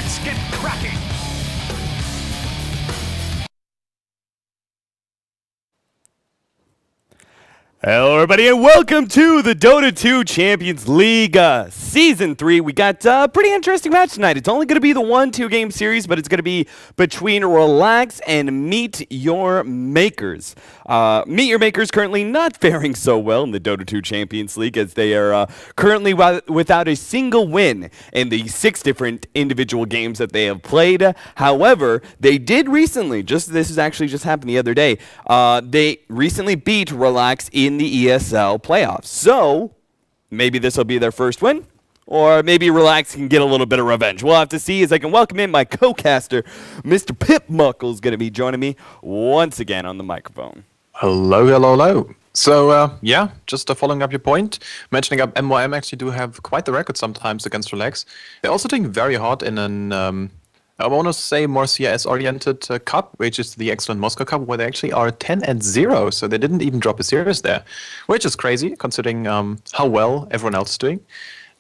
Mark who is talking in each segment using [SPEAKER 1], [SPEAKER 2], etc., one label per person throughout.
[SPEAKER 1] Let's get cracking!
[SPEAKER 2] Hello everybody and welcome to the Dota 2 Champions League Season 3. We got a pretty interesting match tonight. It's only going to be the 1-2 game series, but it's going to be between Relax and Meet Your Makers. Meet Your Makers currently not faring so well in the Dota 2 Champions League as they are currently without a single win in the 6 different individual games that they have played. However, they did recently, this has actually just happened the other day, they recently beat Relax in the ESL playoffs. So maybe this will be their first win, or maybe Relax can get a little bit of revenge. We'll have to see as I can welcome in my co-caster, Mr. Pip Muckle is going to be joining me once again on the microphone.
[SPEAKER 3] Hello, hello, hello. So, yeah, just following up your point, mentioning up MYM actually do have quite the record sometimes against Relax. They're also doing very hard in an I want to say more CIS-oriented cup, which is the Excellent Moscow Cup, where they actually are 10-0, so they didn't even drop a series there, which is crazy considering how well everyone else is doing.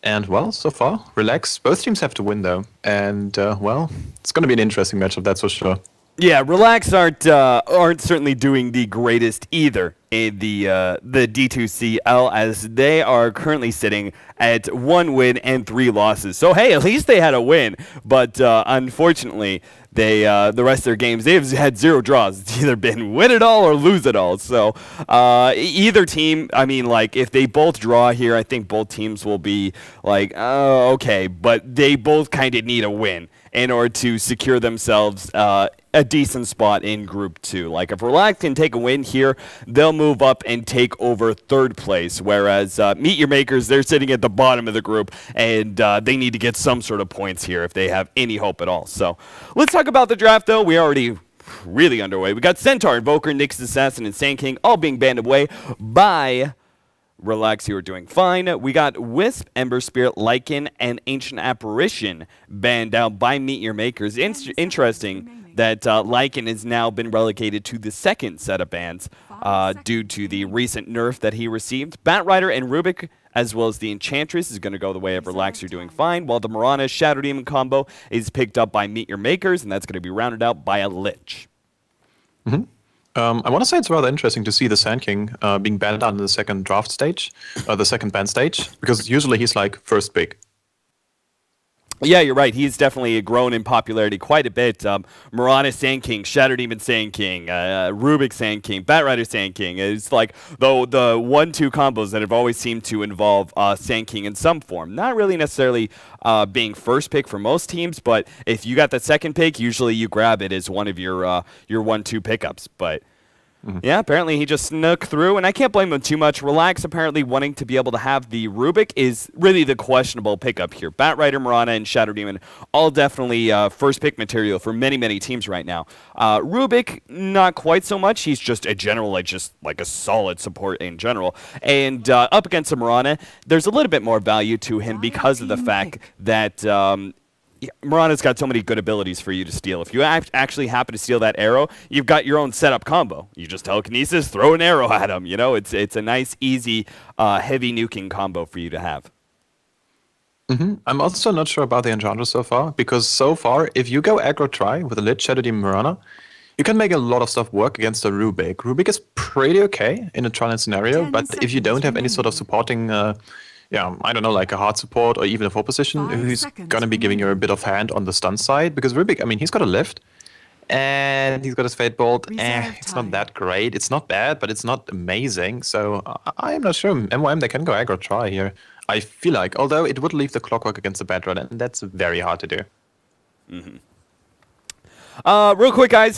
[SPEAKER 3] And, well, so far, Relax. Both teams have to win, though, and, well, it's going to be an interesting matchup, that's for sure.
[SPEAKER 2] Yeah, Relax aren't certainly doing the greatest either in the D2CL, as they are currently sitting at 1 win and 3 losses. So hey, at least they had a win, but unfortunately, they the rest of their games they've had 0 draws. It's either been win it all or lose it all. So either team, I mean, like if they both draw here, I think both teams will be like, oh, okay, but they both kind of need a win in order to secure themselves a decent spot in Group 2. Like, if Relax can take a win here, they'll move up and take over 3rd place, whereas Meet Your Makers, they're sitting at the bottom of the group, and they need to get some sort of points here if they have any hope at all. So, let's talk about the draft, though. We already really underway. We got Centaur, Invoker, Nyx Assassin, and Sand King all being banned away by Relax, you are doing fine. We got Wisp, Ember Spirit, Lycan, and Ancient Apparition banned out by Meet Your Makers. Interesting that Lycan has now been relegated to the 2nd set of bans due to the recent nerf that he received. Batrider and Rubik, as well as the Enchantress, is going to go the way of Relax, you're doing fine, while the Mirana Shadow Demon combo is picked up by Meet Your Makers, and that's going to be rounded out by a Lich.
[SPEAKER 3] Mm-hmm. I want to say it's rather interesting to see the Sand King being banned out in the 2nd draft stage, the 2nd ban stage, because usually he's like first pick.
[SPEAKER 2] Yeah, you're right. He's definitely grown in popularity quite a bit. Mirana Sand King, Shadow Demon Sand King, Rubik Sand King, Batrider Sand King. It's like the 1-2 combos that have always seemed to involve Sand King in some form. Not really necessarily being first pick for most teams, but if you got the 2nd pick, usually you grab it as one of your 1-2 pickups. But yeah, apparently he just snuck through, and I can't blame him too much. Relax apparently wanting to be able to have the Rubik is really the questionable pickup here. Batrider, Mirana, and Shadow Demon all definitely first pick material for many, many teams right now. Rubik, not quite so much. He's just a general, just like a solid support in general. And up against the Mirana, there's a little bit more value to him because of the fact that Mirana's got so many good abilities for you to steal. If you actually happen to steal that arrow, you've got your own setup combo. You just telekinesis, throw an arrow at him. You know, it's a nice, easy, heavy nuking combo for you to have.
[SPEAKER 3] I'm also not sure about the Enchantress so far, because so far, if you go aggro try with a Lich, Shadow Demon, Mirana, you can make a lot of stuff work against a Rubik. Rubik is pretty okay in a trial scenario, but if you don't have any sort of supporting yeah, I don't know, like a hard support or even a 4 position, who's going to be giving you a bit of hand on the stun side. Because Rubik, I mean, he's got a lift, and he's got his Fate Bolt. It's not that great. It's not bad, but it's not amazing. So I'm not sure. MYM, they can go aggro try here, I feel like. Although it would leave the Clockwork against the Batrider, and that's very hard to do.
[SPEAKER 2] Real quick, guys,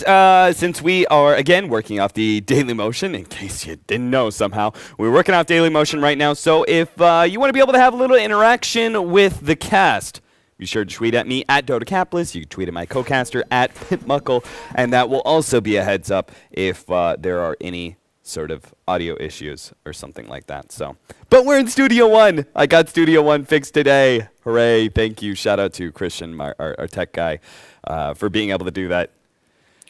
[SPEAKER 2] since we are, again, working off the Daily Motion, in case you didn't know somehow, we're working off Daily Motion right now, so if you want to be able to have a little interaction with the cast, be sure to tweet at me, at DotaCapitalist. You can tweet at my co-caster, at PitMuckle, and that will also be a heads up if there are any sort of audio issues or something like that. So, but we're in Studio One. I got Studio One fixed today. Hooray. Thank you. Shout out to Christian, our tech guy, for being able to do that.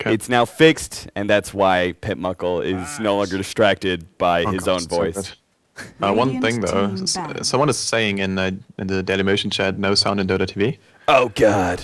[SPEAKER 2] Okay. It's now fixed, and that's why PitMuckle is no longer distracted by his own voice.
[SPEAKER 3] One thing though, someone is saying in the Dailymotion chat, no sound in Dota TV.
[SPEAKER 2] Oh God.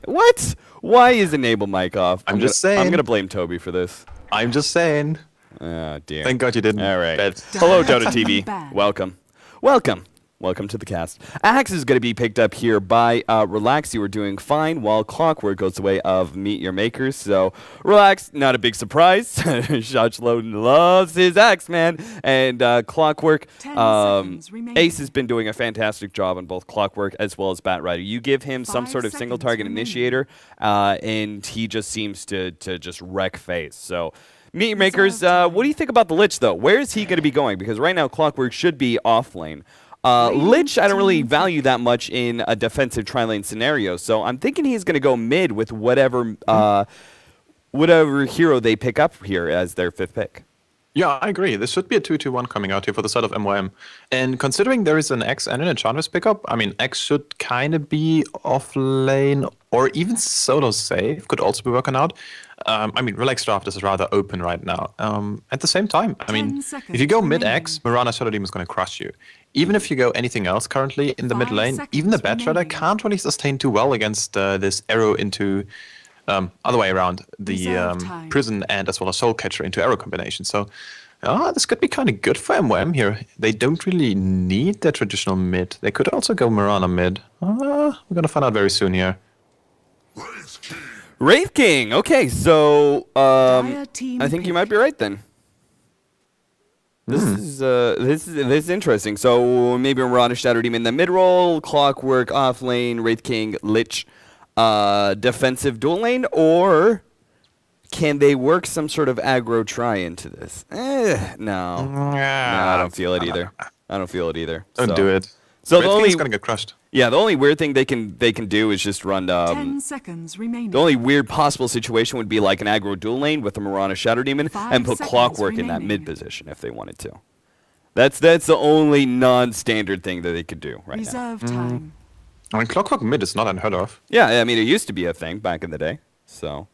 [SPEAKER 2] What? Why is enable mic off?
[SPEAKER 3] I'm just saying.
[SPEAKER 2] I'm gonna blame Toby for this.
[SPEAKER 3] I'm just saying.
[SPEAKER 2] Oh dear.
[SPEAKER 3] Thank God you didn't.
[SPEAKER 2] All right.
[SPEAKER 3] Bet.
[SPEAKER 2] Hello, Dota TV. Welcome. Welcome. Welcome to the cast. Axe is going to be picked up here by Relax. You were doing fine while Clockwork goes the way of Meet Your Makers. So, Relax, not a big surprise. Shotchlow loves his Axe, man. And Clockwork, Ace has been doing a fantastic job on both Clockwork as well as Batrider. You give him some sort of single target initiator, and he just seems to just wreck face. So, Meet Your Makers, what do you think about the Lich, though? Where is he going to be going? Because right now, Clockwork should be off lane. Lich, I don't really value that much in a defensive tri-lane scenario, so I'm thinking he's going to go mid with whatever hero they pick up here as their 5th pick.
[SPEAKER 3] Yeah, I agree. This should be a 2-2-1 coming out here for the side of MYM. And considering there is an X and an Enchantress pickup, I mean, X should kind of be off lane or even solo safe. Could also be working out. I mean, Relax Draft is rather open right now. At the same time, I mean, if you go mid-X, Mirana Shadow Demon is going to crush you. Even if you go anything else currently in the mid lane, even the Batrider can't really sustain too well against this arrow into... other way around, the prison and as well as soul catcher into arrow combination. So this could be kind of good for MYM here. They don't really need the traditional mid. They could also go Mirana mid. We're going to find out very soon here.
[SPEAKER 2] Wraith King. Okay, so I think you might be right then. This is interesting. So maybe Mirana Shadow Demon in the mid role, Clockwork off lane, Wraith King, Lich. Defensive dual lane, or can they work some sort of aggro try into this? No, I don't feel it either. I don't feel it either.
[SPEAKER 3] Don't do it.
[SPEAKER 2] So the only
[SPEAKER 3] gonna get crushed.
[SPEAKER 2] Yeah, the only weird thing they can do is just run.
[SPEAKER 1] 10 seconds remaining.
[SPEAKER 2] The only weird possible situation would be like an aggro dual lane with a Mirana Shadow Demon and put Clockwork in that mid position if they wanted to. That's the only non-standard thing that they could do right now.
[SPEAKER 1] Reserve time.
[SPEAKER 3] I mean, Clockwork mid is not unheard of.
[SPEAKER 2] Yeah, I mean, it used to be a thing back in the day, so.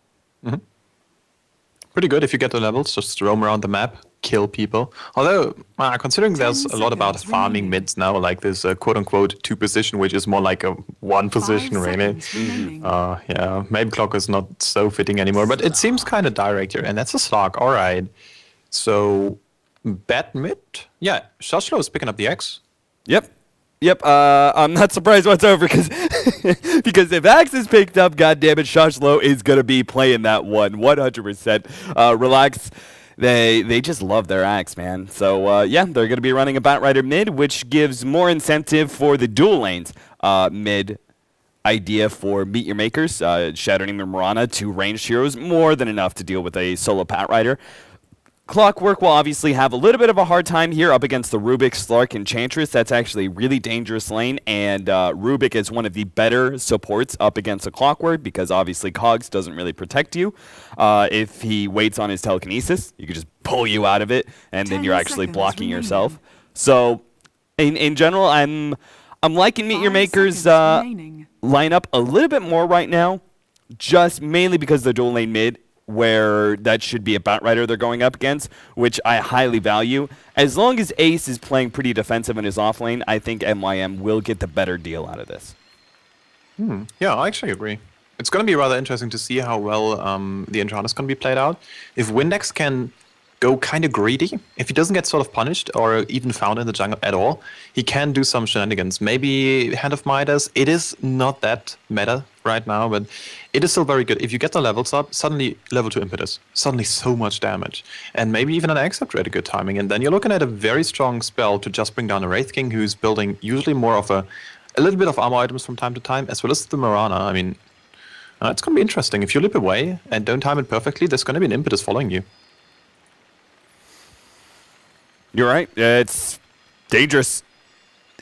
[SPEAKER 3] Pretty good if you get the levels, just roam around the map, kill people. Although, considering there's a lot about farming mids now, like this quote-unquote 2 position, which is more like a 1 position, really. Yeah, maybe Clock is not so fitting anymore, but it seems kind of direct here, and that's a slog. All right. So, bat mid? Yeah, Shashlo is picking up the X.
[SPEAKER 2] Yep, I'm not surprised whatsoever because if Axe is picked up, goddammit, Shashlo is going to be playing that one 100%. Relax, they just love their Axe, man. So, yeah, they're going to be running a Batrider mid, which gives more incentive for the dual lanes mid idea for Meet Your Makers. Shadow Demon Mirana, 2 ranged heroes, more than enough to deal with a solo Batrider. Clockwork will obviously have a little bit of a hard time here up against the Rubik, Slark, Enchantress. That's actually a really dangerous lane, and Rubik is one of the better supports up against a Clockwork because obviously Cogs doesn't really protect you. If he waits on his telekinesis, he could just pull you out of it, and then you're actually blocking yourself. So, in general, I'm liking Meet Your Makers line up a little bit more right now, just mainly because the dual lane mid, where that should be a Batrider they're going up against, which I highly value. As long as Ace is playing pretty defensive in his offlane, I think MYM will get the better deal out of this.
[SPEAKER 3] Yeah, I actually agree. It's going to be rather interesting to see how well the Enchantress can be played out. If Windex can go kind of greedy, if he doesn't get sort of punished or even found in the jungle at all, he can do some shenanigans. Maybe Hand of Midas. It is not that meta right now, but it is still very good. If you get the levels up, suddenly level 2 impetus, suddenly so much damage, and maybe even an Accept at a good timing, and then you're looking at a very strong spell to just bring down a Wraith King who's building usually more of a little bit of armor items from time to time, as well as the Mirana. I mean, it's going to be interesting. If you leap away and don't time it perfectly, there's going to be an impetus following you.
[SPEAKER 2] You're right. It's dangerous.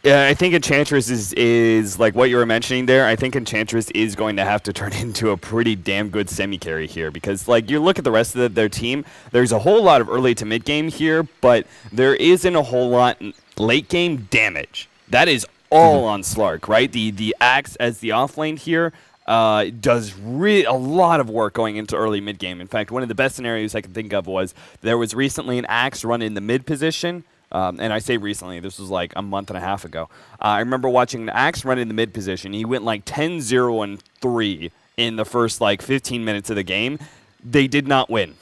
[SPEAKER 2] I think Enchantress is like what you were mentioning there. I think Enchantress is going to have to turn into a pretty damn good semi-carry here because, like, you look at the rest of their team, there's a whole lot of early to mid-game here, but there isn't a whole lot late-game damage. That is all on Slark, right? The Axe as the offlane here does a lot of work going into early mid-game. In fact, one of the best scenarios I can think of was there was recently an Axe run in the mid position and I say recently, this was like a month and a half ago. I remember watching Axe run in the mid position. He went like 10-0 and 3 in the first like 15 minutes of the game. They did not win,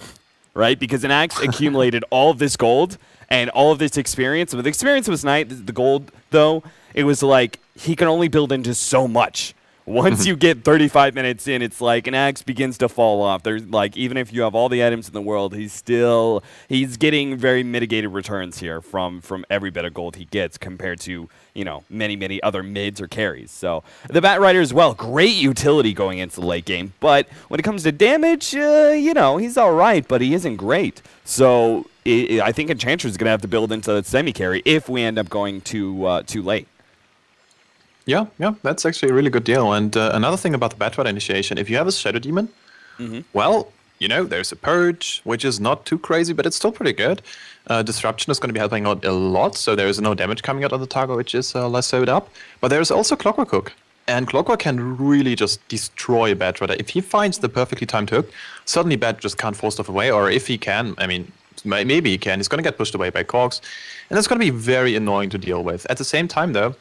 [SPEAKER 2] right? Because an Axe accumulated all of this gold and all of this experience. But the experience was nice. The gold, though, it was like he can only build into so much. Once you get 35 minutes in, it's like an Axe begins to fall off. There's like, even if you have all the items in the world, he's getting very mitigated returns here from every bit of gold he gets compared to, you know, many other mids or carries. So the Bat Rider as well, great utility going into the late game. But when it comes to damage, you know, he's all right, but he isn't great. So I think Enchantress is going to have to build into the semi-carry if we end up going too late.
[SPEAKER 3] Yeah, that's actually a really good deal. And another thing about the Batrider initiation, if you have a Shadow Demon, well, you know, there's a Purge, which is not too crazy, but it's still pretty good. Disruption is going to be helping out a lot, so there is no damage coming out on the target, which is less sewed up. But there's also Clockwork Hook. And Clockwork can really just destroy a Batrider. If he finds the perfectly timed hook, suddenly Bat just can't force stuff away, or if he can, I mean, maybe he can, he's going to get pushed away by Cogs. And that's going to be very annoying to deal with. At the same time, though,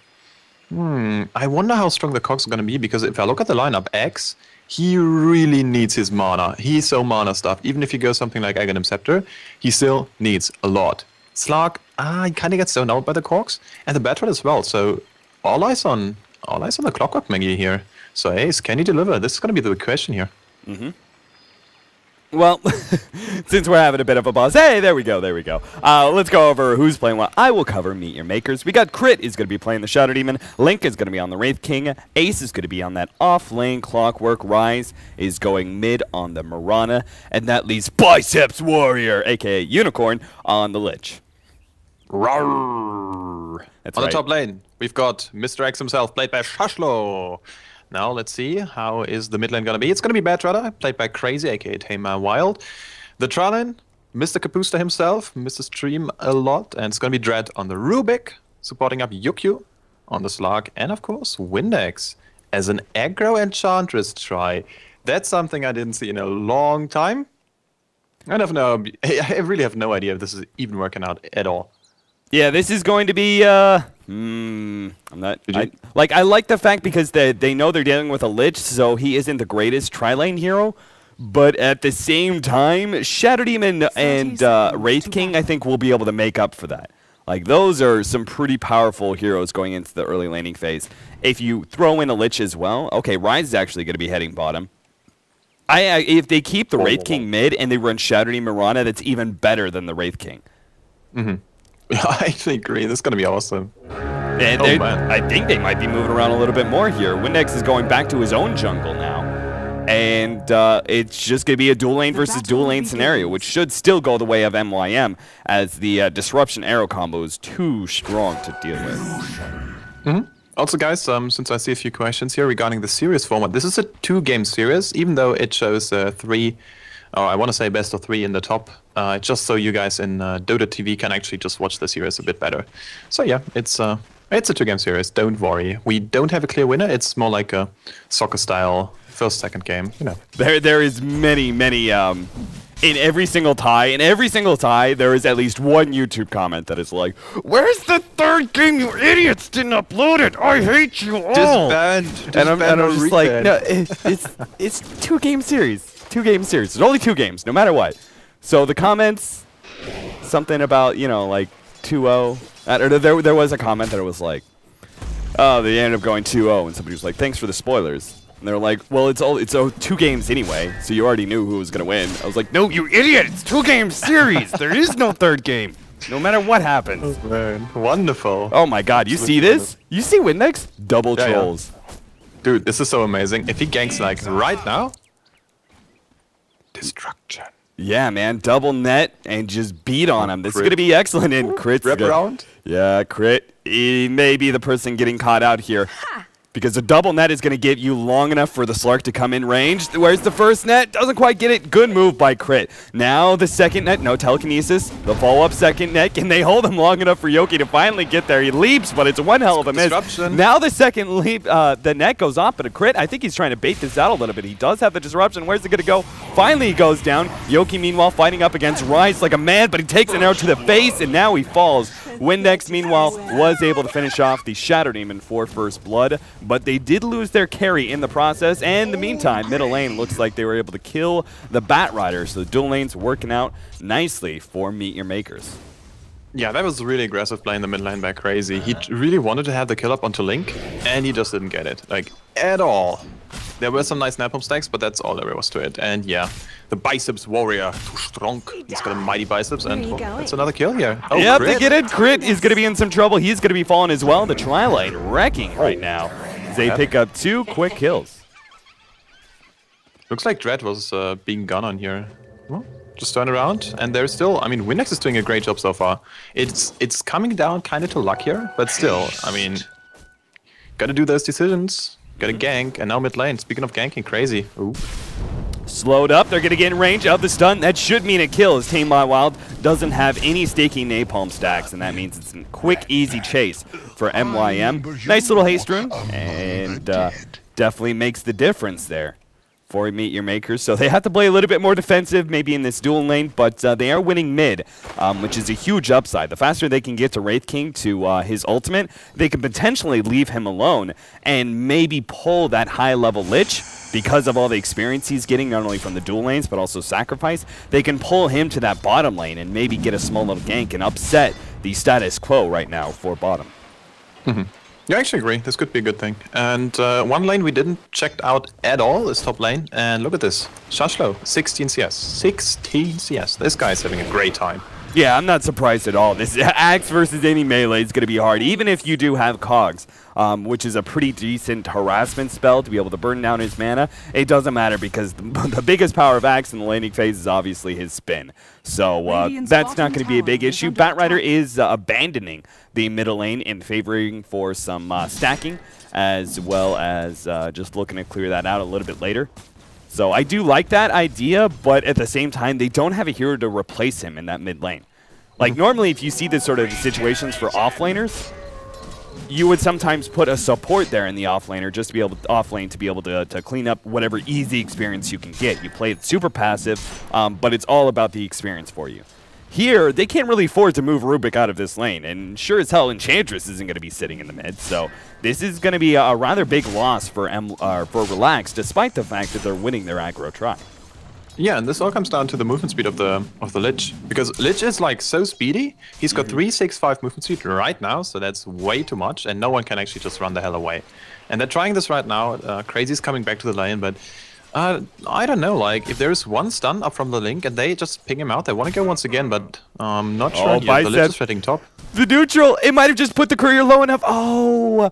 [SPEAKER 3] I wonder how strong the Cogs are going to be, because if I look at the lineup, X, he really needs his mana. He's so mana stuffed. Even if you go something like Aghanim Scepter, he still needs a lot. Slark, he kind of gets zoned out by the Cogs, and the Batrider as well. So all eyes on the Clockwork Maggie here. So Ace, can he deliver? This is going to be the question here.
[SPEAKER 2] Well, since we're having a bit of a buzz, hey, there we go. Let's go over who's playing what. I will cover Meet Your Makers. We got Crit is going to be playing the Shadow Demon. Link is going to be on the Wraith King. Ace is going to be on that off lane. Clockwork Rise is going mid on the Mirana. And that leaves Biceps Warrior, a.k.a. Unicorn, on the Lich.
[SPEAKER 3] Rawr.
[SPEAKER 2] That's
[SPEAKER 3] on
[SPEAKER 2] right.
[SPEAKER 3] the top lane, we've got Mr. X himself, played by Shashlo. Now let's see, how is the mid lane going to be? It's going to be Batrider, played by Crazy, aka Tamer Wild. The tri lane, Mr. Kapusta himself, Mr. Stream a lot, and it's going to be Dread on the Rubik, supporting up Yukio on the Slark, and of course Windex as an aggro Enchantress try. That's something I didn't see in a long time. I really have no idea if this is even working out at all.
[SPEAKER 2] Yeah, this is going to be, I like the fact because they know they're dealing with a Lich, so he isn't the greatest tri-lane hero. But at the same time, Shadow Demon and Wraith King, I think, will be able to make up for that. Like, those are some pretty powerful heroes going into the early laning phase. If you throw in a Lich as well, okay, Rise is actually going to be heading bottom. If they keep the Wraith King mid and they run Shadow Demon Mirana, that's even better than the Wraith King.
[SPEAKER 3] I actually agree. This is going to be awesome.
[SPEAKER 2] And I think they might be moving around a little bit more here. Windex is going back to his own jungle now. And it's just going to be a dual lane versus dual lane scenario, which should still go the way of MYM, as the Disruption Arrow combo is too strong to deal with.
[SPEAKER 3] Also, guys, since I see a few questions here regarding the series format, this is a 2-game series, even though it shows 3, or I want to say best of 3 in the top, just so you guys in Dota TV can actually just watch the series a bit better. So yeah, it's a 2-game series. Don't worry, we don't have a clear winner. It's more like a soccer-style first, second game. You know,
[SPEAKER 2] there is many. In every single tie, there is at least one YouTube comment that is like, "Where's the third game? You idiots didn't upload it. I hate you all."
[SPEAKER 3] Just
[SPEAKER 2] and I'm just like, no, it's 2-game series. 2-game series. There's only 2 games, no matter what. So the comments, something about, you know, like 2-0. There was a comment that it was like, oh, they ended up going 2-0, and somebody was like, thanks for the spoilers. And they're like, well, it's 2 games anyway, so you already knew who was gonna win. I was like, no, you idiot! It's 2-game series. There is no third game, no matter what happens.
[SPEAKER 3] Oh, man. Wonderful.
[SPEAKER 2] Oh my God, you see this? You see Windex? Double trolls.
[SPEAKER 3] Yeah. Dude, this is so amazing. If he ganks like right now, destruction.
[SPEAKER 2] Yeah, man, double net and just beat on him. This is gonna be excellent in Crit.
[SPEAKER 3] Wrap around.
[SPEAKER 2] Yeah, Crit. He may be the person getting caught out here. Because the double net is going to give you long enough for the Slark to come in range. Whereas the first net doesn't quite get it. Good move by Crit. Now the second net, no telekinesis. The follow-up second net, can they hold him long enough for Yoki to finally get there? He leaps, but it's one hell of a miss.
[SPEAKER 3] Disruption.
[SPEAKER 2] Now the second leap, the net goes off, but a Crit, I think he's trying to bait this out a little bit. He does have the disruption. Where's it going to go? Finally he goes down. Yoki, meanwhile, fighting up against Rise like a man, but he takes an arrow to the face, and now he falls. Windex, meanwhile, was able to finish off the Shadow Demon for first blood, but they did lose their carry in the process, and in the meantime, middle lane looks like they were able to kill the Bat Rider, so the dual lanes working out nicely for Meet Your Makers.
[SPEAKER 3] Yeah, that was really aggressive playing the mid lane back crazy. He really wanted to have the kill up onto Link, and he just didn't get it, like, at all. There were some nice napalm stacks, but that's all there was to it. And yeah, the biceps warrior, too strong. He's got a mighty biceps, and oh, that's another kill here. Oh,
[SPEAKER 2] yep,
[SPEAKER 3] crit.
[SPEAKER 2] they get it. Crit is going to be in some trouble. He's going to be falling as well. The Tri-Light wrecking right now as they pick up 2 quick kills.
[SPEAKER 3] Looks like Dread was being gone on here. Well, just turn around, and there's still, I mean, Windex is doing a great job so far. It's coming down kind of to luck here, but still, I mean, gotta do those decisions. Gotta gank, and now mid lane. Speaking of ganking, crazy. Ooh.
[SPEAKER 2] Slowed up, they're going to get in range of the stun. That should mean a kill, as Tame by Wild doesn't have any staking napalm stacks, and that means it's a quick, easy chase for MYM. Nice little haste rune, and definitely makes the difference there for Meet Your Makers. So they have to play a little bit more defensive, maybe in this dual lane, but they are winning mid, which is a huge upside. The faster they can get to Wraith King to his ultimate, they can potentially leave him alone and maybe pull that high-level Lich because of all the experience he's getting, not only from the dual lanes, but also sacrifice. They can pull him to that bottom lane and maybe get a small little gank and upset the status quo right now for bottom.
[SPEAKER 3] Yeah, I actually agree. This could be a good thing. And one lane we didn't check out at all is top lane. And look at this. Shashlo, 16 CS. 16 CS. This guy's having a great time.
[SPEAKER 2] Yeah, I'm not surprised at all. This Axe versus any melee is going to be hard, even if you do have Cogs, which is a pretty decent harassment spell to be able to burn down his mana. It doesn't matter because the biggest power of Axe in the laning phase is obviously his spin. So that's not going to be a big issue. Batrider is abandoning the middle lane and favoring for some stacking, as well as just looking to clear that out a little bit later. So I do like that idea, but at the same time, they don't have a hero to replace him in that mid lane. Like, normally, if you see this sort of situations for offlaners, you would sometimes put a support there in the offlaner just to be able to offlane to be able to clean up whatever easy experience you can get. You play it super passive, but it's all about the experience for you. Here, they can't really afford to move Rubik out of this lane, and sure as hell Enchantress isn't going to be sitting in the mid, so this is going to be a rather big loss for Relax, despite the fact that they're winning their aggro try.
[SPEAKER 3] Yeah, and this all comes down to the movement speed of the Lich, because Lich is like so speedy. He's got 365 movement speed right now, so that's way too much, and no one can actually just run the hell away. And they're trying this right now. Crazy's coming back to the lane, but I don't know, like, if there's one stun up from the Link and they just ping him out, they want to go once again, but not sure. Yeah, the Lich is hitting top.
[SPEAKER 2] The neutral, it might have just put the courier low enough. Oh,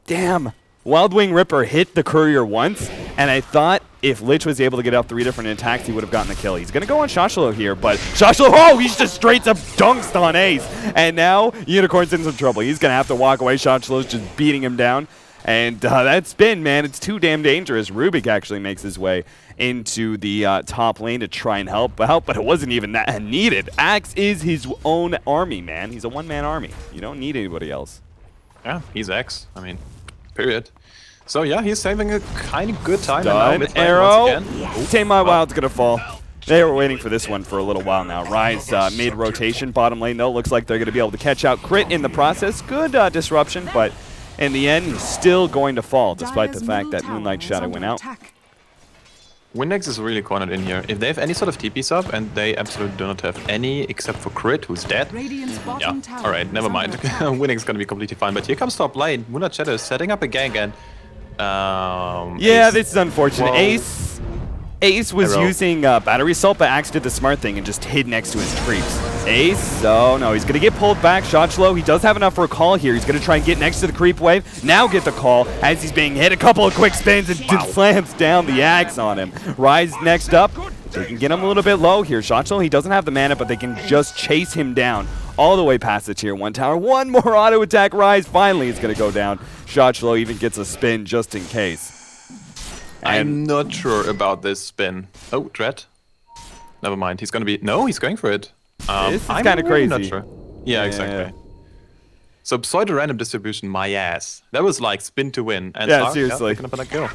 [SPEAKER 2] damn. Wildwing Ripper hit the courier once, and I thought if Lich was able to get out 3 different attacks, he would have gotten the kill. He's going to go on Shashlo here, but Shashlo, oh, he's just straight up dunked on Ace. And now Unicorn's in some trouble. He's going to have to walk away. Shashlo's just beating him down. And that spin, man, it's too damn dangerous. Rubik actually makes his way into the top lane to try and help out, but it wasn't even that needed. Axe is his own army, man. He's a one-man army. You don't need anybody else.
[SPEAKER 3] Yeah, he's Axe. I mean, period. So yeah, he's having a kind of good time.
[SPEAKER 2] Done. Arrow. Tame My Wild's going to fall. They were waiting for this one for a little while now. Rise made rotation. Bottom lane, though, looks like they're going to be able to catch out Crit in the process. Good disruption, but in the end, he's still going to fall, despite the fact that Moonlight Shadow went out.
[SPEAKER 3] Windex is really cornered in here. If they have any sort of TP sub, and they absolutely do not have any, except for Crit, who's dead. Yeah, alright, never mind. Windex is going to be completely fine, but here comes top lane. Moonlight Shadow is setting up a gang, and
[SPEAKER 2] yeah, this is unfortunate. Whoa. Ace was using battery assault, but Axe did the smart thing and just hid next to his creeps. Ace, oh no, he's going to get pulled back. Shot low. He does have enough for a call here. He's going to try and get next to the creep wave. Now get the call as he's being hit. A couple of quick spins and slams down the Axe on him. Rise next up. They can get him a little bit low here. Shot low, he doesn't have the mana, but they can just chase him down all the way past the tier 1 tower. One more auto attack. Rise finally is going to go down. Shot low even gets a spin just in case.
[SPEAKER 3] I'm not sure about this spin. Oh, Dread. Never mind. He's going to be... No, he's going for it.
[SPEAKER 2] This is kind of crazy.
[SPEAKER 3] Not sure. Yeah, exactly. So pseudo-random distribution, my ass. That was like spin to win. And
[SPEAKER 2] yeah, seriously.
[SPEAKER 3] Picking up another kill.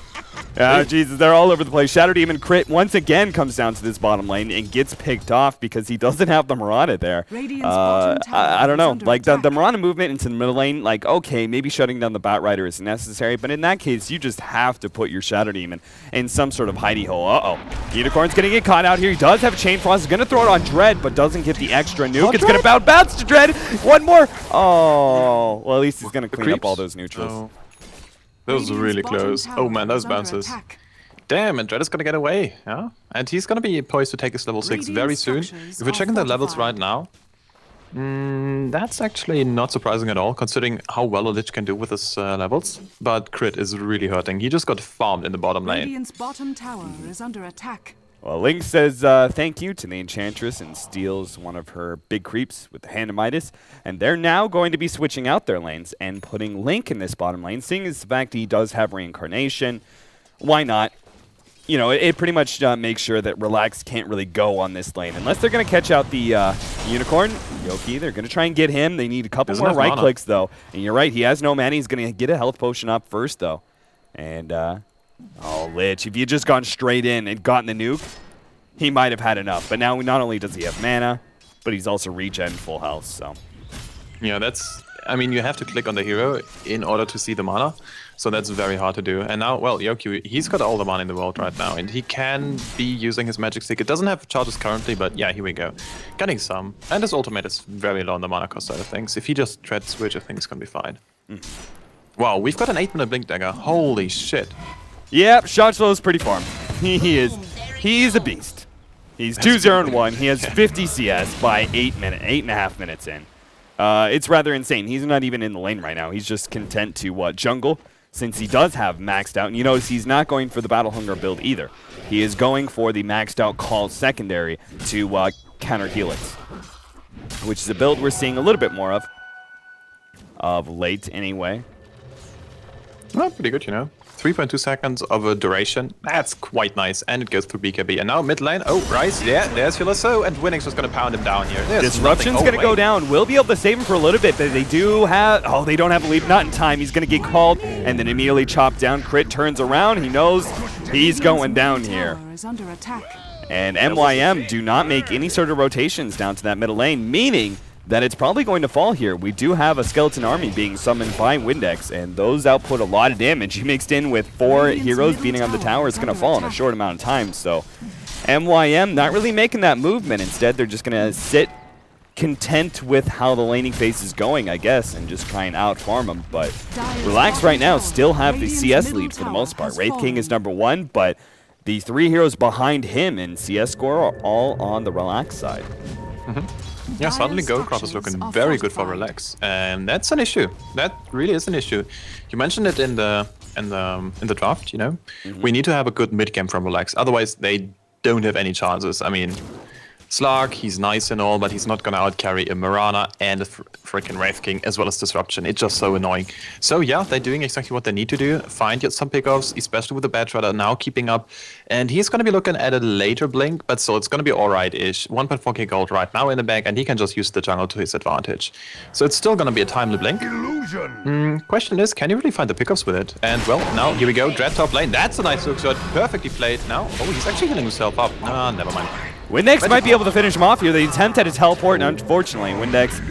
[SPEAKER 2] Oh, Jesus, they're all over the place. Shadow Demon crit once again comes down to this bottom lane and gets picked off because he doesn't have the Mirana there. I don't know. Like, the Mirana movement into the middle lane, like, okay, maybe shutting down the Batrider is necessary, but in that case, you just have to put your Shadow Demon in some sort of hidey hole. Uh-oh. Unicorn's going to get caught out here. He does have a Chain Frost. He's going to throw it on Dread, but doesn't get the extra nuke. It's going to bounce to Dread. One more. Oh, well, at least he's going to clean up all those neutrals.
[SPEAKER 3] Oh. That was really close. Oh man, those bounces. Damn, and Dread is gonna get away, yeah? And he's gonna be poised to take his level 6 very soon. If we're checking the levels right now, that's actually not surprising at all, considering how well a Lich can do with his levels. But crit is really hurting. He just got farmed in the bottom lane.
[SPEAKER 1] Radiant's bottom tower is under attack.
[SPEAKER 2] Well, Link says thank you to the Enchantress and steals one of her big creeps with the Hand of Midas. And they're now going to be switching out their lanes and putting Link in this bottom lane, seeing as the fact that he does have Reincarnation. Why not? You know, it pretty much makes sure that Relax can't really go on this lane. Unless they're going to catch out the Unicorn, Yoki, they're going to try and get him. They need a couple more right clicks, though. And you're right, he has no mana. He's going to get a health potion up first, though. And, oh, Lich, if he had just gone straight in and gotten the nuke, he might have had enough. But now not only does he have mana, but he's also regen full health, so.
[SPEAKER 3] Yeah, that's... I mean, you have to click on the hero in order to see the mana, so that's very hard to do. And now, well, Yoki, he's got all the mana in the world right now, and he can be using his magic stick. It doesn't have charges currently, but yeah, here we go. Getting some. And his ultimate is very low on the mana cost side of things. If he just treads switch, I think it's gonna be fine. Wow, we've got an 8-minute blink dagger. Holy shit.
[SPEAKER 2] Yep, shot slow is pretty farm. He's a beast. He's 2-0-1. He has 50 CS by 8.5 minutes in. It's rather insane. He's not even in the lane right now. He's just content to jungle, since he does have maxed out. And you notice he's not going for the Battle Hunger build either. He is going for the maxed out Call secondary to counter Helix, which is a build we're seeing a little bit more of late anyway.
[SPEAKER 3] Well, pretty good, you know. 3.2 seconds of a duration. That's quite nice. And it goes through BKB. And now mid lane. Oh, Rice. Yeah, there's Philoso. And Winnings was going to pound him down here.
[SPEAKER 2] Disruption's going to go down. We'll be able to save him for a little bit, but they do have... Oh, they don't have a leap. Not in time. He's going to get called and then immediately chopped down. Crit turns around. He knows he's going down here. And MYM do not make any sort of rotations down to that middle lane, meaning that it's probably going to fall here. We do have a skeleton army being summoned by Windex, and those output a lot of damage. He mixed in with 4 heroes beating on the tower. It's going to fall in a short amount of time, so MYM not really making that movement. Instead, they're just going to sit content with how the laning phase is going, I guess, and just try and out-farm them. But Relax right now still have the CS lead for the most part. Wraith King is #1, but the 3 heroes behind him in CS score are all on the Relax side.
[SPEAKER 3] Yeah, suddenly Gold Crop is looking very good for Relax, and that's an issue. That really is an issue. You mentioned it in the draft. You know, we need to have a good mid game from Relax. Otherwise, they don't have any chances. I mean, Slark, he's nice and all, but he's not gonna outcarry a Mirana and a freaking Wraith King as well as Disruption. It's just so annoying. So yeah, they're doing exactly what they need to do. Find some pickoffs, especially with the Batrider now keeping up. And he's gonna be looking at a later blink, but so it's gonna be alright-ish. 1.4k gold right now in the bag, and he can just use the jungle to his advantage. So it's still gonna be a timely blink. Question is, can you really find the pickoffs with it? And well, now here we go, Dread top lane. That's a nice hook shot, perfectly played. Now, oh, he's actually healing himself up. Ah, never mind.
[SPEAKER 2] Windex might be able to finish him off here. They attempt at a teleport, and unfortunately, Windex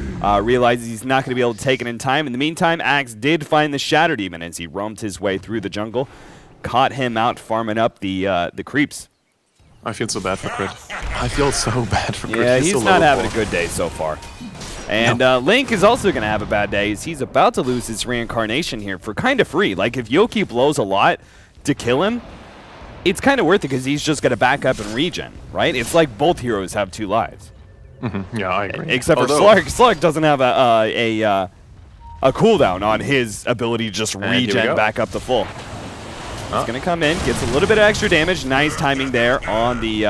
[SPEAKER 2] realizes he's not going to be able to take it in time. In the meantime, Axe did find the Shatter Demon as he roamed his way through the jungle. Caught him out farming up the creeps.
[SPEAKER 3] I feel so bad for Crit. I feel so bad for Crit.
[SPEAKER 2] Yeah, he's not having a good day so far. And Link is also going to have a bad day as he's about to lose his reincarnation here for kind of free. Like, if Yoki blows a lot to kill him, it's kind of worth it because he's just going to back up and regen, right? It's like both heroes have 2 lives.
[SPEAKER 3] Yeah, I agree.
[SPEAKER 2] Except for Slark. Slark doesn't have a cooldown on his ability to just regen back up to full. He's going to come in, gets a little bit of extra damage. Nice timing there on the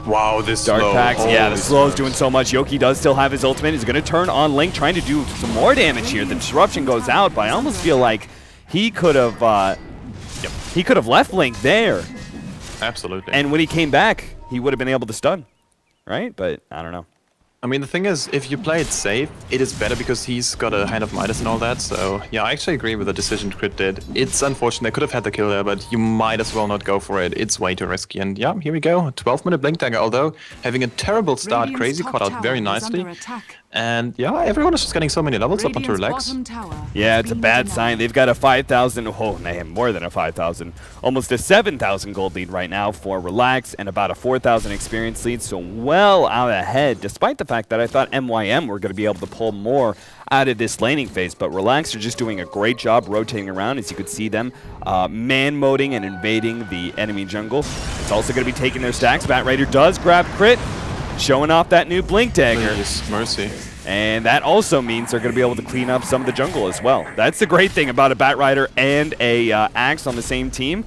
[SPEAKER 3] wow, this
[SPEAKER 2] Dark
[SPEAKER 3] slow.
[SPEAKER 2] Packs. Yeah, the slow is doing so much. Yoki does still have his ultimate. He's going to turn on Link, trying to do some more damage here. The disruption goes out, but I almost feel like he could have left Link there.
[SPEAKER 3] Absolutely.
[SPEAKER 2] And when he came back, he would have been able to stun, right? But I don't know.
[SPEAKER 3] I mean, the thing is, if you play it safe, it is better because he's got a Hand of Midas and all that. So, yeah, I actually agree with the decision Crit did. It's unfortunate. They could have had the kill there, but you might as well not go for it. It's way too risky. And yeah, here we go. 12-minute Blink Dagger, although having a terrible start.
[SPEAKER 1] Radiant's
[SPEAKER 3] Crazy
[SPEAKER 1] top
[SPEAKER 3] caught out
[SPEAKER 1] tower
[SPEAKER 3] very
[SPEAKER 1] is
[SPEAKER 3] nicely.
[SPEAKER 1] under attack.
[SPEAKER 3] And yeah, everyone is just getting so many levels up onto
[SPEAKER 1] Radiant's
[SPEAKER 3] Relax.
[SPEAKER 1] bottom tower
[SPEAKER 2] Yeah,
[SPEAKER 1] has
[SPEAKER 2] it's a
[SPEAKER 1] been
[SPEAKER 2] bad
[SPEAKER 1] denied.
[SPEAKER 2] sign. They've got a 5,000, oh, they have more than a 5,000, almost a 7,000 gold lead right now for Relax and about a 4,000 experience lead, so well out ahead, despite the fact that I thought MYM were going to be able to pull more out of this laning phase, but Relax are just doing a great job rotating around, as you could see them man-moding and invading the enemy jungle. It's also going to be taking their stacks. Bat Raider does grab Crit, showing off that new Blink Dagger.
[SPEAKER 3] Please, mercy.
[SPEAKER 2] And that also means they're going to be able to clean up some of the jungle as well. That's the great thing about a Bat Rider and a Axe on the same team,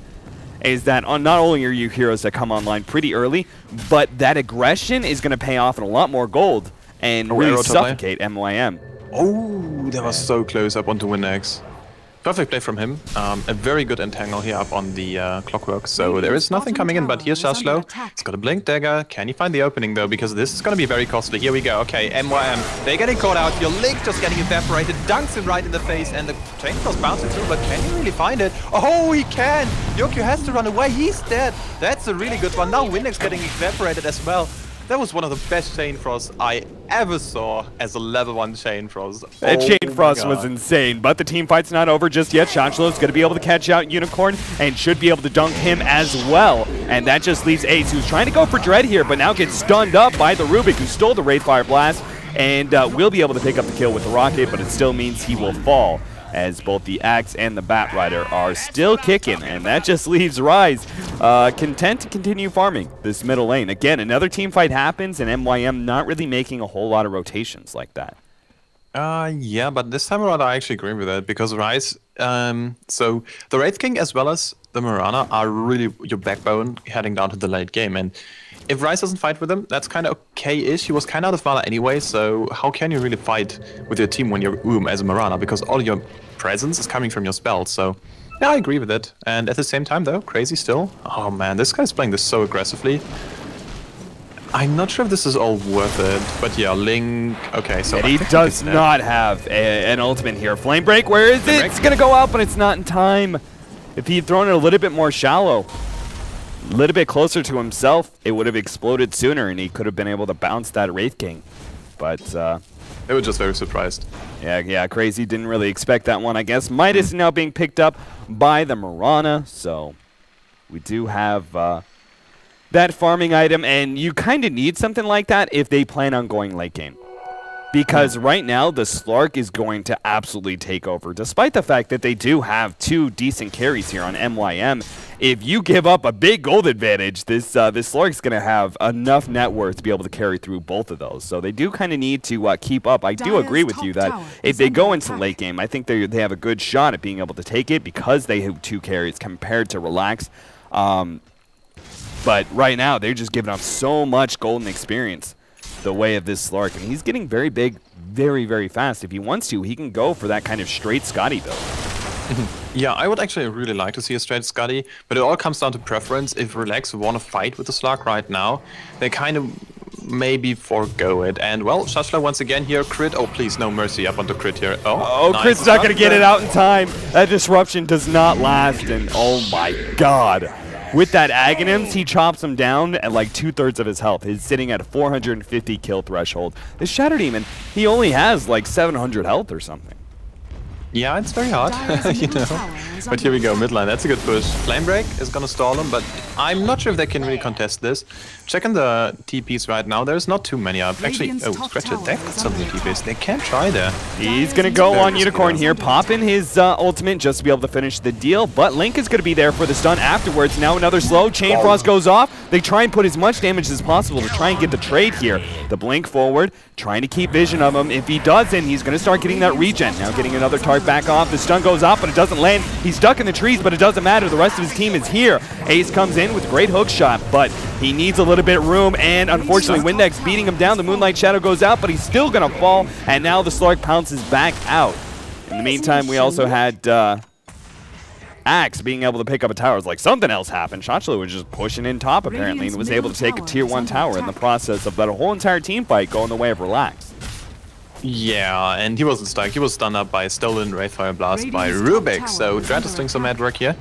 [SPEAKER 2] is that not only are you heroes that come online pretty early, but that aggression is going to pay off in a lot more gold and really suffocate MYM.
[SPEAKER 3] Oh, that was so close up onto Windex. Perfect play from him. A very good entangle here up on the Clockwork. So there is nothing coming in, but here's Shashlo. He's got a Blink Dagger. Can he find the opening though? Because this is going to be very costly. Here we go. Okay, MYM. They're getting caught out. Your Link just getting evaporated. Dunks him right in the face. And the Chainclaw's bouncing through, but can he really find it? Oh, he can! Yokio has to run away. He's dead. That's a really good one. Now Windex getting evaporated as well. That was one of the best Chain Frosts I ever saw as a level 1 Chain Frost.
[SPEAKER 2] That Chain Frost was insane, but the team fight's not over just yet. Shashlo's going to be able to catch out Unicorn and should be able to dunk him as well. And that just leaves Ace, who's trying to go for Dread here, but now gets stunned up by the Rubik, who stole the Wraithfire Blast, and will be able to pick up the kill with the Rocket, but it still means he will fall, as both the Axe and the Bat Rider are still kicking, and that just leaves Rise content to continue farming this middle lane. Again, another team fight happens, and MYM not really making a whole lot of rotations like that.
[SPEAKER 3] Yeah, but this time around I actually agree with that, because Rise, so the Wraith King as well as the Mirana are really your backbone heading down to the late game, and if Rise doesn't fight with them, that's kind of okay-ish. He was kind of out of mana anyway, so how can you really fight with your team when you're as a Mirana? Because all your presence is coming from your spells, so yeah, I agree with it. And at the same time though, Crazy still. Oh man, this guy's playing this so aggressively. I'm not sure if this is all worth it, but yeah, Link, okay, so...
[SPEAKER 2] And he does not have an ultimate here. Flame Break, where is it? It's gonna go out, but it's not in time. If he'd thrown it a little bit more shallow, a little bit closer to himself, it would have exploded sooner, and he could have been able to bounce that Wraith King. But
[SPEAKER 3] they were just very surprised.
[SPEAKER 2] Yeah, Crazy didn't really expect that one, I guess. Midas is now being picked up by the Mirana, so we do have that farming item, and you kind of need something like that if they plan on going late game. Because right now, the Slark is going to absolutely take over, despite the fact that they do have 2 decent carries here on MYM. If you give up a big gold advantage, this Slark's going to have enough net worth to be able to carry through both of those. So they do kind of need to keep up. I do agree with you that if they go into late game, I think they have a good shot at being able to take it because they have 2 carries compared to Relax. But right now, they're just giving up so much golden experience the way of this Slark, and he's getting very big very, very fast. If he wants to, he can go for that kind of straight Scotty build.
[SPEAKER 3] Yeah, I would actually really like to see a straight Scotty, but it all comes down to preference. If Relax want to fight with the Slark right now, they kind of maybe forego it. And well, Shashla once again here, Crit. Oh, please, no mercy up onto Crit here. Oh, nice.
[SPEAKER 2] Crit's not going to get it out in time. That disruption does not last, and oh my god. With that Aghanims, he chops him down at like 2/3 of his health. He's sitting at a 450 kill threshold. This Shadow Demon, he only has like 700 health or something.
[SPEAKER 3] Yeah, it's very hard, you know. But here we go, midline. That's a good push. Flame Break is gonna stall him, but I'm not sure if they can really contest this. Checking the TPs right now. There's not too many up. Actually, oh, Scratch it. They've got some TPs. They can try there.
[SPEAKER 2] He's gonna go on Unicorn here, pop in his ultimate just to be able to finish the deal. But Link is gonna be there for the stun afterwards. Now another slow. Chain Frost goes off. They try and put as much damage as possible to try and get the trade here. The blink forward, trying to keep vision of him. If he doesn't, he's gonna start getting that regen. Now getting another target back off. The stun goes off, but it doesn't land. He's stuck in the trees, but it doesn't matter. The rest of his team is here. Ace comes in with great hook shot, but he needs a little bit of room, and unfortunately, Windex beating him down. The Moonlight Shadow goes out, but he's still gonna fall, and now the Slark pounces back out. In the meantime, we also had Axe being able to pick up a tower is like something else happened. Shochlo was just pushing in top apparently and was able to take a tier 1 tower in the process of that whole entire team fight going the way of Relax.
[SPEAKER 3] Yeah, and he wasn't stuck. He was stunned up by Stolen Wraithfire Blast by Rubik. So Dread is doing some mad work here.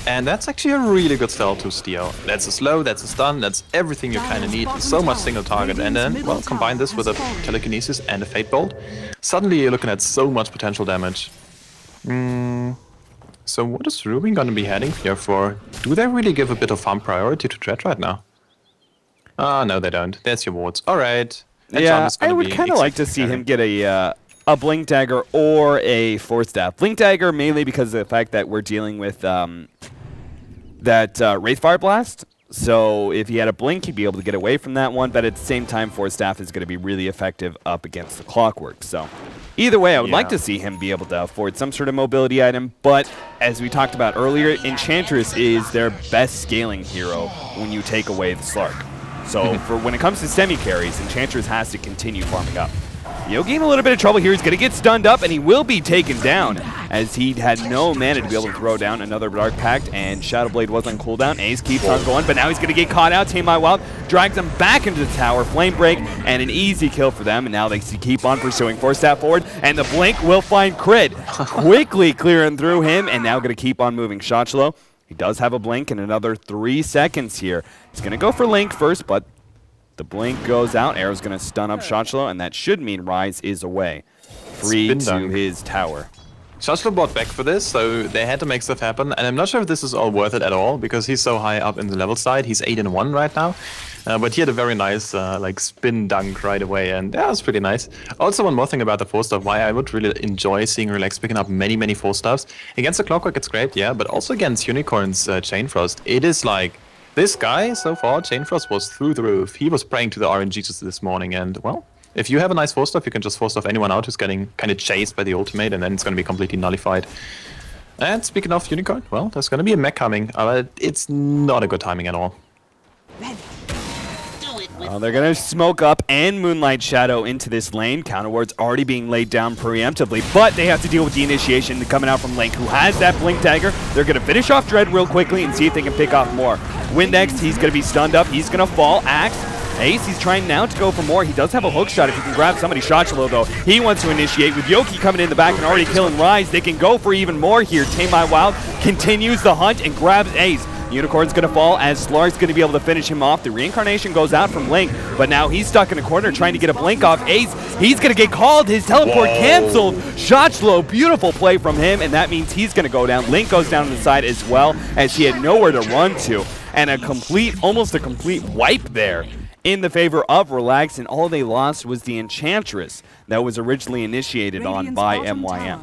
[SPEAKER 3] And that's actually a really good style to steal. That's a slow, that's a stun, that's everything you kind of need. So much single target. And then, well, combine this with a Telekinesis and a Fate Bolt. Suddenly you're looking at so much potential damage. So what is Rubin going to be heading here for? Do they really give a bit of farm priority to Dread right now? No they don't. There's your wards. Alright.
[SPEAKER 2] Yeah, I would kind of like to see him get a Blink Dagger or a Force Staff. Blink Dagger mainly because of the fact that we're dealing with that Wraithfire Blast. So if he had a Blink, he'd be able to get away from that one. But at the same time, Force Staff is going to be really effective up against the Clockwork. So either way, I would like to see him be able to afford some sort of mobility item. But as we talked about earlier, Enchantress is their best scaling hero when you take away the Slark. So for when it comes to semi-carries, Enchantress has to continue farming up. Yogi in a little bit of trouble here. He's going to get stunned up, and he will be taken down as he had no mana to be able to throw down another Dark Pact, and Shadowblade was on cooldown. Ace keeps on going, but now he's going to get caught out. Tame My Wild drags him back into the tower. Flame Break, and an easy kill for them, and now they keep on pursuing. Force Staff forward, and the Blink will find Crit. Quickly clearing through him, and now going to keep on moving. Shochlo, he does have a Blink in another 3 seconds here. He's going to go for Link first, but the Blink goes out. Arrow's going to stun up Shochlo, and that should mean Rise is away. Free to his tower.
[SPEAKER 3] Shochlo bought back for this, so they had to make stuff happen. And I'm not sure if this is all worth it at all, because he's so high up in the level side. He's 8-1 right now. But he had a very nice like spin dunk right away, and that was pretty nice. Also, one more thing about the 4-staff, why I would really enjoy seeing Relax picking up many 4-staffs. Against the Clockwork, it's great, yeah, but also against Unicorn's Chain Frost, it is like, this guy, so far, Chain Frost was through the roof. He was praying to the RNG just this morning, and, well, if you have a nice 4-staff, you can just 4-staff anyone out who's getting kind of chased by the ultimate, and then it's going to be completely nullified. And speaking of Unicorn, well, there's going to be a mech coming, but it's not a good timing at all.
[SPEAKER 2] They're going to smoke up and Moonlight Shadow into this lane. Counter ward's already being laid down preemptively, but they have to deal with the initiation coming out from Link, who has that Blink Dagger. They're going to finish off Dread real quickly and see if they can pick off more. Windex, he's going to be stunned up. He's going to fall. Axe, Ace, he's trying now to go for more. He does have a hook shot if he can grab somebody. Shochlo, though, he wants to initiate. With Yoki coming in the back and already killing Rise, they can go for even more here. Tame My Wild continues the hunt and grabs Ace. Unicorn's going to fall as Slark's going to be able to finish him off. The reincarnation goes out from Link, but now he's stuck in a corner trying to get a Blink off Ace. He's going to get called. His teleport canceled. Shochlo, beautiful play from him, and that means he's going to go down. Link goes down to the side as well, as he had nowhere to run to. And almost a complete wipe there in the favor of Relax, and all they lost was the Enchantress that was originally initiated on by MYM.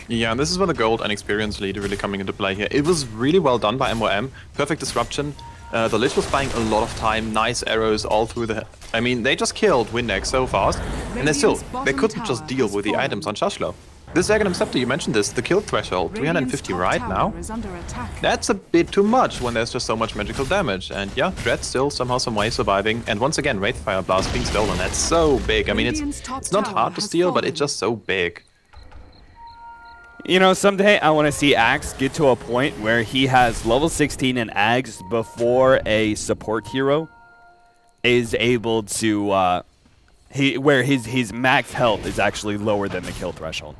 [SPEAKER 3] Yeah, and this is where the gold and experience lead are really coming into play here. It was really well done by MYM. Perfect disruption. The Lich was buying a lot of time. Nice arrows all through the... I mean, they just killed Windex so fast, and they couldn't just deal with the items on Shochlo. This Aghanim Scepter, you mentioned this, the kill threshold, 350 right now. That's a bit too much when there's just so much magical damage. And yeah, Dread still somehow, some way surviving. And once again, Wraithfire Blast being stolen. That's so big. I mean, it's not hard to steal, but it's just so big.
[SPEAKER 2] You know, someday I want to see Axe get to a point where he has level 16 in Ags before a support hero is able to, where his max health is actually lower than the kill threshold.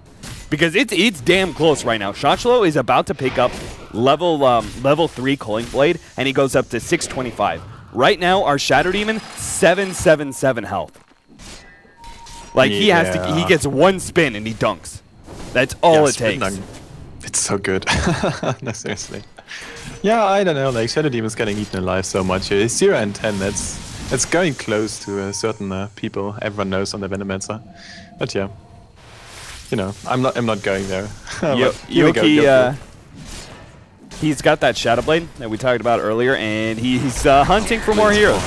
[SPEAKER 2] Because it's damn close right now. Shochlo is about to pick up level 3 Culling Blade, and he goes up to 625. Right now, our Shadow Demon, 777 health. Like, he gets one spin and he dunks. That's all it takes.
[SPEAKER 3] It's so good. No, seriously. Yeah, I don't know, like, Shadow Demon's getting eaten alive so much here. 0 and 10, it's going close to certain people everyone knows on the Venomancer. But yeah. You know, I'm not going there.
[SPEAKER 2] Yoki, he's got that Shadow Blade that we talked about earlier, and he's hunting for more heroes.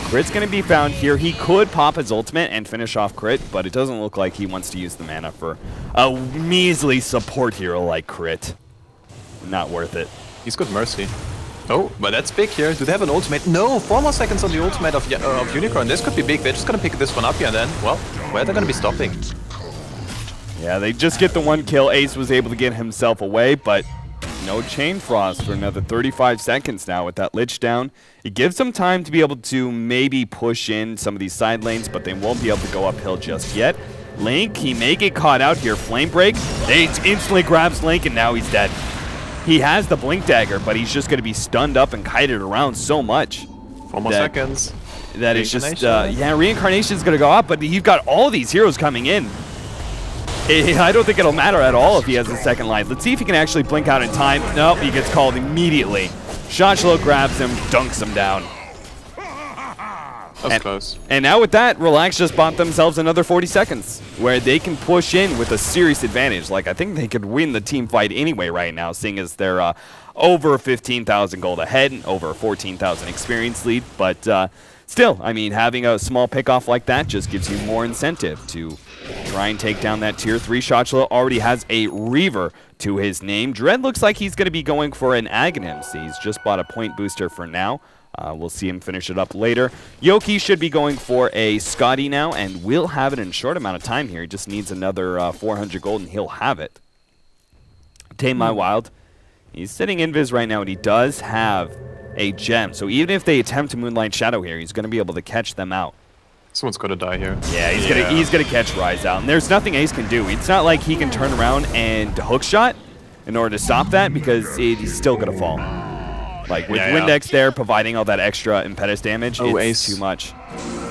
[SPEAKER 2] Crit's going to be found here. He could pop his ultimate and finish off Crit, but it doesn't look like he wants to use the mana for a measly support hero like Crit. Not worth it.
[SPEAKER 3] He's got Mercy. Oh, but that's big here. Do they have an ultimate? No, 4 more seconds on the ultimate of Unicorn. This could be big. They're just going to pick this one up here, and then, well, where are they going to be stopping?
[SPEAKER 2] Yeah, they just get the one kill. Ace was able to get himself away, but No Chain Frost for another 35 seconds now with that Lich down. It gives them time to be able to maybe push in some of these side lanes, but they won't be able to go uphill just yet. Link, he may get caught out here. Flame Break, they instantly grabs Link, and now he's dead. He has the Blink Dagger, but he's just going to be stunned up and kited around so much.
[SPEAKER 3] 4 more seconds.
[SPEAKER 2] That is just, yeah, Reincarnation is going to go up, but you've got all these heroes coming in. I don't think it'll matter at all if he has a second life. Let's see if he can actually blink out in time. Nope, he gets called immediately. Shoshlo grabs him, dunks him down.
[SPEAKER 3] That's close.
[SPEAKER 2] And now with that, Relax just bought themselves another 40 seconds where they can push in with a serious advantage. Like, I think they could win the team fight anyway right now, seeing as they're over 15,000 gold ahead and over 14,000 experience lead. But still, I mean, having a small pickoff like that just gives you more incentive to try and take down that tier 3. Shoshlo already has a Reaver to his name. Dread looks like he's going to be going for an Aghanim. He's just bought a point booster for now. We'll see him finish it up later. Yoki should be going for a Scotty now, and will have it in a short amount of time here. He just needs another 400 gold, and he'll have it. Tame My Wild. He's sitting invis right now, and he does have a gem. So even if they attempt to Moonlight Shadow here, he's going to be able to catch them out.
[SPEAKER 3] Someone's going to die here.
[SPEAKER 2] Yeah, he's gonna catch Rise out, and there's nothing Ace can do. It's not like he can turn around and hookshot in order to stop that, because he's still gonna fall. Like with Windex there providing all that extra impetus damage, it's
[SPEAKER 3] Ace.
[SPEAKER 2] too much.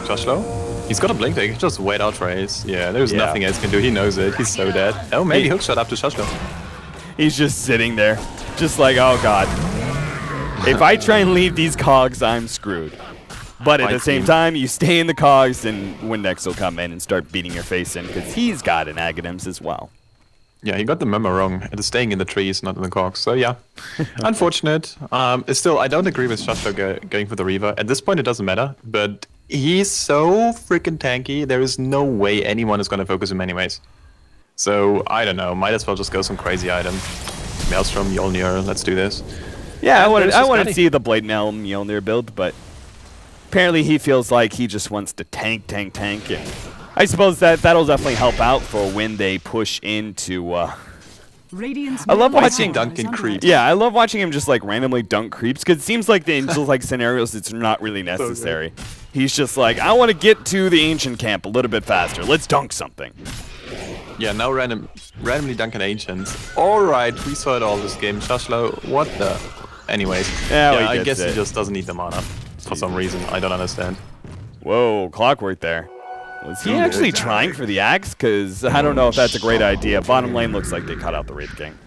[SPEAKER 3] Shoshlo? He's got a blink. They can just wait out for Ace. Yeah, there's nothing Ace can do. He knows it. He's so dead. Oh, maybe hookshot up to Shoshlo.
[SPEAKER 2] He's just sitting there, just like, oh god. If I try and leave these cogs, I'm screwed. But at the same time, you stay in the cogs, and Windex will come in and start beating your face in, because he's got an Aghanims as well.
[SPEAKER 3] Yeah, he got the memo wrong. It is staying in the trees, not in the cogs. So yeah, unfortunate. Still, I don't agree with Shoshlo going for the Reaver. At this point, it doesn't matter. But he's so freaking tanky. There is no way anyone is going to focus him anyways. So I don't know. Might as well just go some crazy item. Maelstrom, Mjolnir. Let's do this.
[SPEAKER 2] Yeah, I wanted to see the Blade Mail Mjolnir build, but apparently he feels like he just wants to tank. And I suppose that'll definitely help out for when they push into. I love watching
[SPEAKER 3] Duncan creep.
[SPEAKER 2] Yeah, I love watching him just like randomly dunk creeps, because it seems like the Angels like scenarios it's not really necessary. He's just like, I want to get to the Ancient camp a little bit faster. Let's dunk something.
[SPEAKER 3] Yeah, now randomly dunking Ancients. All right, we saw it all this game. Shoshlo, what the? Anyways,
[SPEAKER 2] yeah,
[SPEAKER 3] I guess he just doesn't need the mana for some reason. I don't understand.
[SPEAKER 2] Whoa, Clockwork there. Was he actually trying for the axe? Because I don't know if that's a great idea. Bottom lane looks like they cut out the Wraith King.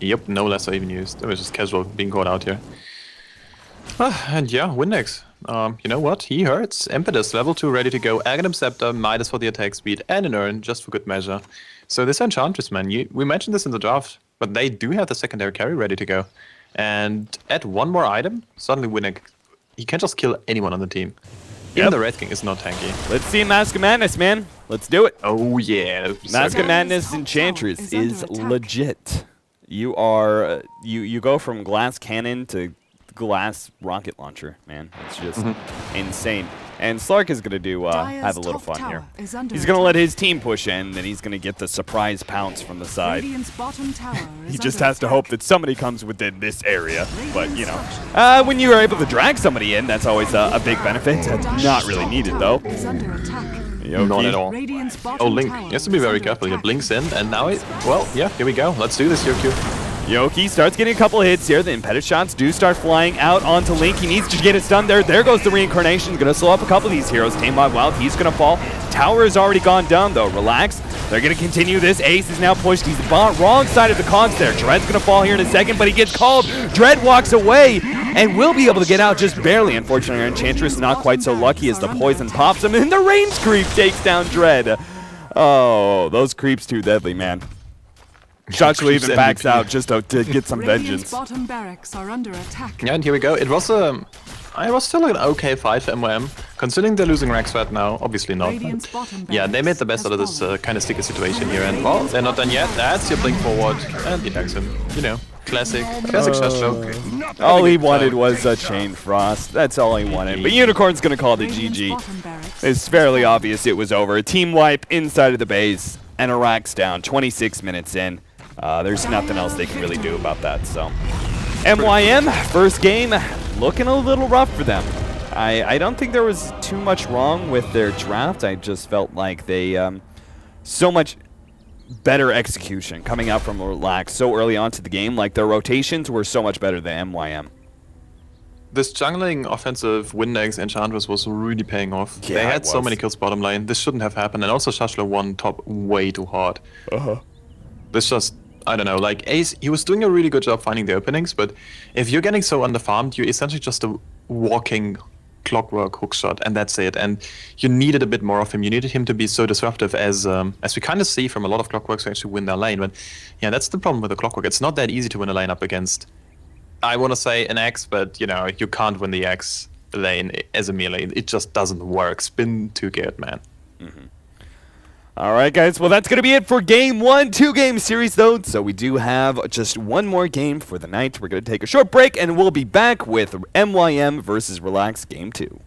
[SPEAKER 3] Yep, no lesser even used. It was just casual being caught out here. And yeah, Windex. You know what? He hurts. Impetus, level 2, ready to go. Aghanim Scepter, Midas for the attack speed, and an Urn, just for good measure. So this Enchantress, man, we mentioned this in the draft, but they do have the secondary carry ready to go. And add one more item, suddenly Windex, he can just kill anyone on the team. Even the Wraith King is not tanky.
[SPEAKER 2] Let's see Mask of Madness, man. Let's do it.
[SPEAKER 3] Oh, yeah.
[SPEAKER 2] Mask of Madness Enchantress is legit. You are you go from glass cannon to glass rocket launcher, man. It's just insane. And Slark is going to have a little fun here. He's going to let his team push in, and he's going to get the surprise pounce from the side. He just has to hope that somebody comes within this area. But, you know, when you are able to drag somebody in, that's always a big benefit. That's not really needed, though.
[SPEAKER 3] Not at all. Oh, Link. He has to be very careful. He blinks in, and now well, yeah, here we go. Let's do this, Yoki.
[SPEAKER 2] Yoki starts getting a couple hits here. The impetus shots do start flying out onto Link. He needs to get it stunned there. There goes the Reincarnation. Going to slow up a couple of these heroes. Tame My Wild, he's going to fall. Tower has already gone down, though. Relax. They're going to continue this. Ace is now pushed. He's wrong side of the cogs there. Dread's going to fall here in a second, but he gets called. Dread walks away and will be able to get out just barely. Unfortunately, our Enchantress not quite so lucky as the poison pops him, and the range creep takes down Dread. Oh, those creeps too deadly, man. Shoshlo even backs out just to get some vengeance.
[SPEAKER 1] Bottom barracks are under attack.
[SPEAKER 3] Yeah, and here we go. It was still an okay fight for MYM, considering they're losing Rexford now. Obviously not. Yeah, they made the best out of this kind of sticky situation here. And well, they're not done yet. That's your blink forward, and he attacks him. You know, classic Shoshlo.
[SPEAKER 2] All he wanted was a Chain Frost. That's all he wanted. But Unicorn's gonna call the GG. It's fairly obvious it was over. A team wipe inside of the base, and Iraq's down. 26 minutes in. There's nothing else they can really do about that. So, MYM, first game, looking a little rough for them. I don't think there was too much wrong with their draft. I just felt like they so much better execution coming out from Relax so early on to the game. Like, their rotations were so much better than MYM.
[SPEAKER 3] This jungling offensive Windex Enchantress was really paying off.
[SPEAKER 2] Yeah,
[SPEAKER 3] they had so many kills bottom lane. This shouldn't have happened. And also Shashler won top way too hard. This just, I don't know, like Ace, he was doing a really good job finding the openings, but if you're getting so underfarmed, you're essentially just a walking clockwork hookshot, and that's it. And you needed a bit more of him. You needed him to be so disruptive as we kind of see from a lot of clockworks who actually win their lane. But yeah, that's the problem with the clockwork. It's not that easy to win a lane up against, I want to say, an X, but you know, you can't win the X lane as a melee. It just doesn't work. Spin too good, man.
[SPEAKER 2] All right, guys. Well, that's going to be it for Game 1. 2-game series, though, so we do have just one more game for the night. We're going to take a short break, and we'll be back with MYM versus Relax Game 2.